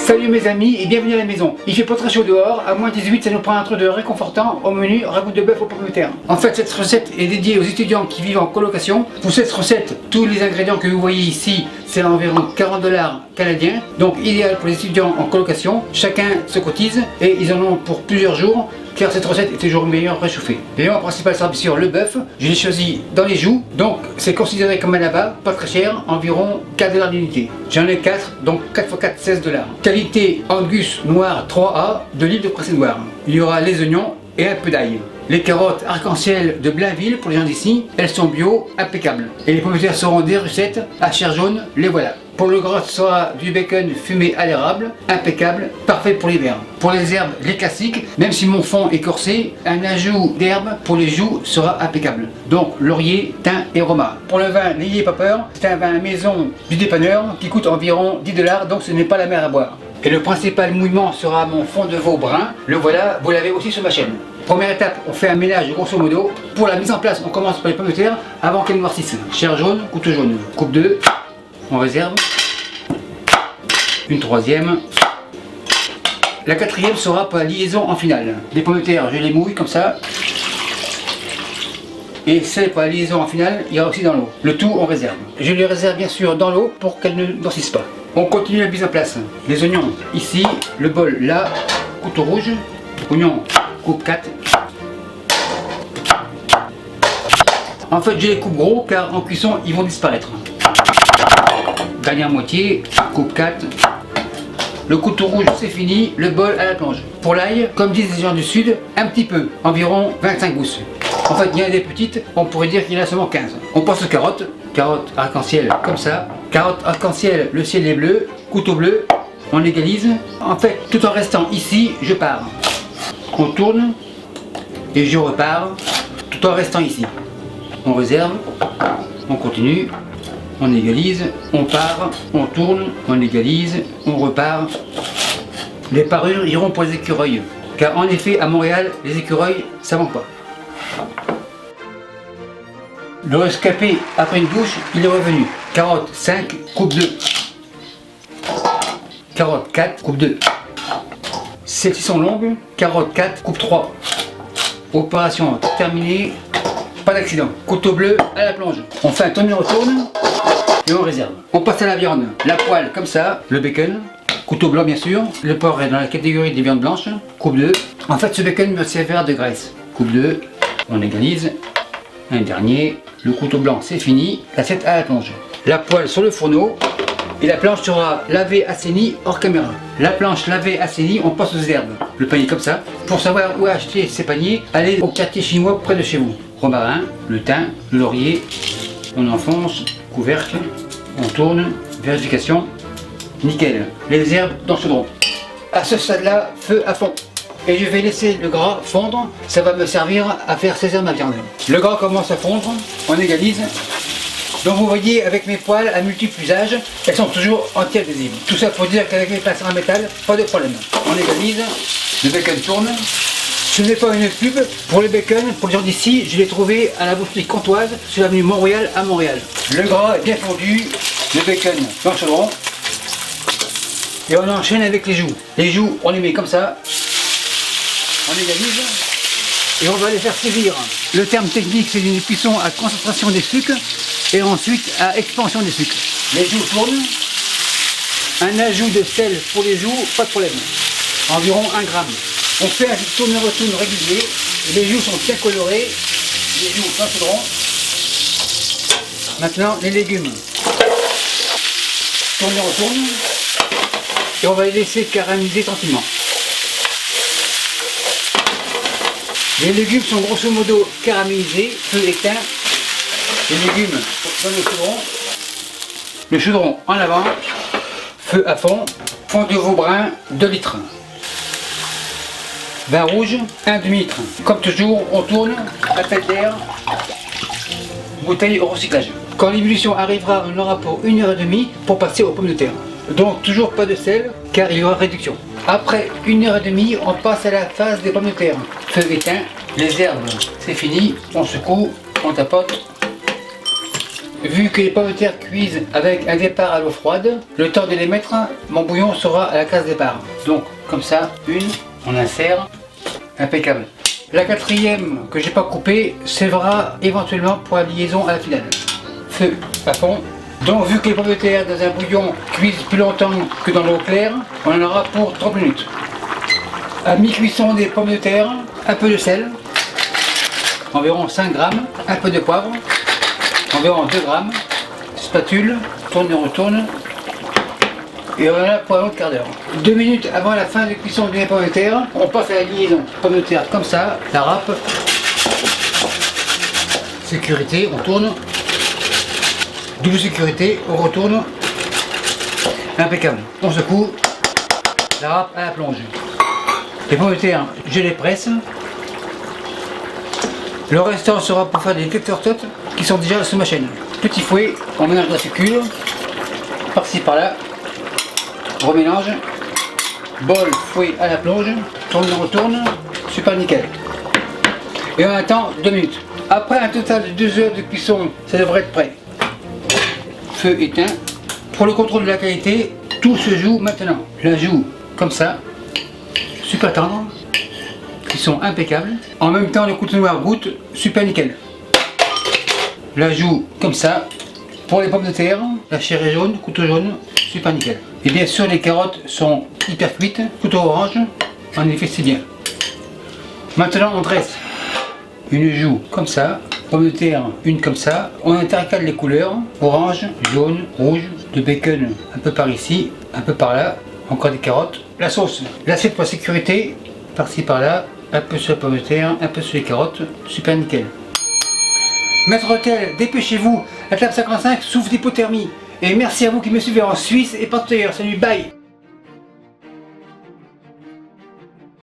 Salut mes amis et bienvenue à la maison. Il fait pas très chaud dehors, à moins 18 ça nous prend un truc de réconfortant au menu ragoût de bœuf aux pommes de terre. En fait cette recette est dédiée aux étudiants qui vivent en colocation. Pour cette recette, tous les ingrédients que vous voyez ici, c'est environ 40 $ canadiens. Donc idéal pour les étudiants en colocation. Chacun se cotise et ils en ont pour plusieurs jours. Car cette recette est toujours meilleure réchauffée. L'élément principal sera bien sûr le bœuf. Je l'ai choisi dans les joues, donc c'est considéré comme un abat, pas très cher, environ 4 $ l'unité. J'en ai 4, donc 4 x 4, 16 $. Qualité Angus noir 3A de l'île de Pressé-Noire. Il y aura les oignons et un peu d'ail. Les carottes arc-en-ciel de Blainville, pour les gens d'ici, elles sont bio, impeccables. Et les pommes de terre seront des Russettes à chair jaune, les voilà. Pour le gras, ce sera du bacon fumé à l'érable, impeccable, parfait pour l'hiver. Pour les herbes, les classiques, même si mon fond est corsé, un ajout d'herbes pour les joues sera impeccable. Donc laurier, thym et romarin. Pour le vin, n'ayez pas peur, c'est un vin maison du dépanneur qui coûte environ 10 $, donc ce n'est pas la mer à boire. Et le principal mouillement sera mon fond de veau brun. Le voilà, vous l'avez aussi sur ma chaîne. Première étape, on fait un ménage grosso modo. Pour la mise en place, on commence par les pommes de terre avant qu'elles noircissent. Chair jaune, couteau jaune. Coupe 2, on réserve. Une troisième. La quatrième sera pour la liaison en finale. Les pommes de terre, je les mouille comme ça. Et celle pour la liaison en finale ira aussi dans l'eau. Le tout, on réserve. Je les réserve bien sûr dans l'eau pour qu'elles ne noircissent pas. On continue la mise en place. Les oignons ici, le bol là, couteau rouge, oignons coupe 4. En fait je les coupe gros car en cuisson ils vont disparaître. Dernière moitié, coupe 4. Le couteau rouge c'est fini, le bol à la plonge. Pour l'ail, comme disent les gens du sud, un petit peu, environ 25 gousses. En fait il y en a des petites, on pourrait dire qu'il y en a seulement 15. On passe aux carottes. Carottes arc-en-ciel comme ça. Carottes arc-en-ciel, le ciel est bleu, couteau bleu, on égalise. En fait, tout en restant ici, je pars. On tourne et je repars tout en restant ici. On réserve, on continue, on égalise, on part, on tourne, on égalise, on repart. Les parures iront pour les écureuils. Car en effet, à Montréal, les écureuils, ça manque pas. Le rescapé, après une douche, il est revenu. Carotte 5, coupe 2. Carotte 4, coupe 2. Celles-ci sont longues. Carotte 4, coupe 3. Opération terminée. Pas d'accident. Couteau bleu à la plonge. On fait un tourne-retourne et on réserve. On passe à la viande. La poêle comme ça. Le bacon. Couteau blanc bien sûr. Le porc est dans la catégorie des viandes blanches. Coupe 2. En fait ce bacon me servira de graisse. Coupe 2. On égalise. Un dernier. Le couteau blanc c'est fini, l'assiette à la plonge. La poêle sur le fourneau et la planche sera lavée, assainie hors caméra. La planche lavée, assainie, on passe aux herbes. Le panier comme ça. Pour savoir où acheter ces paniers, allez au quartier chinois près de chez vous. Romarin, le thym, le laurier, on enfonce, couvercle, on tourne, vérification, nickel. Les herbes dans le chaudron. À ce stade-là, feu à fond. Et je vais laisser le gras fondre, ça va me servir à faire saisir ma viande. Le gras commence à fondre, on égalise. Donc vous voyez avec mes poêles à multiples usages, elles sont toujours anti-adhésives. Tout ça pour dire qu'avec mes pinces en métal, pas de problème. On égalise, le bacon tourne. Ce n'est pas une pub, pour le bacon, pour les gens d'ici, je l'ai trouvé à la boucherie Comtoise sur l'avenue Mont-Royal à Montréal. Le gras est bien fondu, le bacon dans le chaudron. Et on enchaîne avec les joues. Les joues, on les met comme ça. On égalise et on va les faire sévir. Le terme technique c'est une cuisson à concentration des sucres et ensuite à expansion des sucres. Les joues tournent. Un ajout de sel pour les joues, pas de problème. Environ 1 gramme. On fait un tourne-retourne régulier. Les joues sont bien colorées. Les joues dans le chaudron. Maintenant les légumes. Tourne-retourne. Et on va les laisser caraméliser tranquillement. Les légumes sont grosso modo caramélisés, feu éteint. Les légumes dans le chaudron. Le chaudron en avant, feu à fond, fond de veau brun, 2 litres. Vin rouge, 1 demi-litre. Comme toujours, on tourne, appel d'air, bouteille au recyclage. Quand l'ébullition arrivera, on aura pour 1h30 pour passer aux pommes de terre. Donc toujours pas de sel, car il y aura réduction. Après 1h30, on passe à la phase des pommes de terre. Feu éteint, les herbes, c'est fini, on secoue, on tapote. vu que les pommes de terre cuisent avec un départ à l'eau froide, le temps de les mettre, mon bouillon sera à la case départ. Donc comme ça, une, on insère, impeccable. La quatrième que j'ai pas coupée servira éventuellement pour la liaison à la finale. Feu à fond. Donc vu que les pommes de terre dans un bouillon cuisent plus longtemps que dans l'eau claire, on en aura pour 30 minutes. À mi-cuisson des pommes de terre, un peu de sel, environ 5 grammes, un peu de poivre, environ 2 grammes, spatule, tourne et retourne, et on en a pour un autre quart d'heure. 2 minutes avant la fin de cuisson des pommes de terre, on passe à la liaison. Pommes de terre comme ça, la râpe, sécurité, on tourne, double sécurité, on retourne, impeccable. On secoue, la râpe à la plonge. Les pommes de terre, je les presse. Le restant sera pour faire des tête-tortottes qui sont déjà sur ma chaîne. Petit fouet, on mélange la fécule, par-ci par-là, remélange, bol, fouet à la plonge, tourne et retourne, super nickel. Et on attend 2 minutes. Après un total de 2 heures de cuisson, ça devrait être prêt. Feu éteint. Pour le contrôle de la qualité, tout se joue maintenant. La joue comme ça, super tendre, qui sont impeccables. En même temps, le couteau noir goûte super nickel. La joue comme ça. Pour les pommes de terre, la chair est jaune, couteau jaune, super nickel. Et bien sûr, les carottes sont hyper cuites, couteau orange, en effet c'est bien. Maintenant, on dresse une joue comme ça, pommes de terre, une comme ça. On intercale les couleurs, orange, jaune, rouge, de bacon un peu par ici, un peu par là, encore des carottes. La sauce, l'assiette pour la sécurité, par-ci par-là, un peu sur la pomme de terre, un peu sur les carottes, super nickel. Maître Hôtel, dépêchez-vous, la table 55 souffre d'hypothermie. Et merci à vous qui me suivez en Suisse et partout ailleurs. Salut, bye!